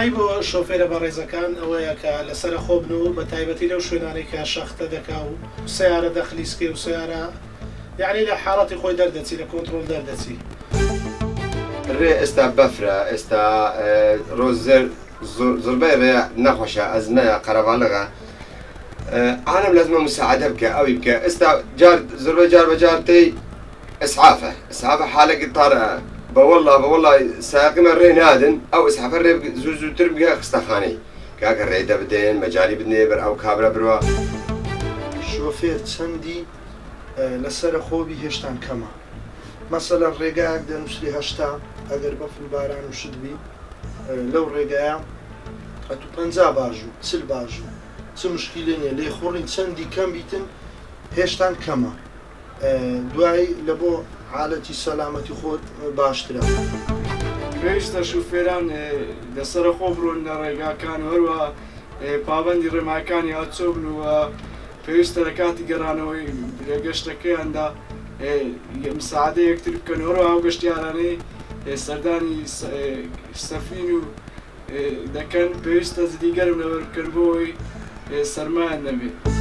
ڕێنمایی بۆ شۆفێرە بەڕێزەکان ئەوەیە کە لەسەر خۆبن و بە تایبەتی لەو شوێنانەی کە شەختە دەکا و سیارە دەخلیسکێ و سیارە یعنی لە حاڵەتی خۆی دەردەچی لە کۆنتترۆل دەردەچی. ڕێ ئێستا بەفرە ئێستا ڕۆزەر زۆربەی ڕێ نەخۆشە ئەزمەیە قەرەباڵغا عالم لازمە مساعدە بکە ئەوی بکە ئێستا زۆربەی جار بەجار تێی ئەسعافە حالێکی تاڕە بەوەڵا ساقیمە ڕێ نادن ئەو ئەسعافە ڕێ زووتر بگە خستەخانەی کاکە ڕێدە بدەن مەجای بدنێ بەر ئەو کابرا بڕوە. شۆفێر چەندی لەسرە خۆبی هێشتان کەمە. مەسەلە ڕێگایەک دەنووسری 80 ئەگەر بەفر باران و شتبی لەو ڕێگایە ئەتو 50 باژوو 40 باژوو چ مشکیلێ نیە لێ خۆڕین چەندی کەم بیتن هێشتان کەمە. دوای لە بۆ حالەتی سەلامەتی خۆت باشترە. پێویستە شوفێران لەسرە خۆ بڕۆن لە ڕێگاکان هەروە پابەندی ڕێماکانی هاتچۆ بن و پێویستە لە کاتی گەڕانەوەی لە گەشتەکەیاندا مساعدە یەکتر بکەن هەروە ئەو گەشتیارانەی سەردانی سەفین و دەکەن پێویستە زیدیگەرم لەوە بکەن بۆ ئەوەی سەرمایان نەبێت.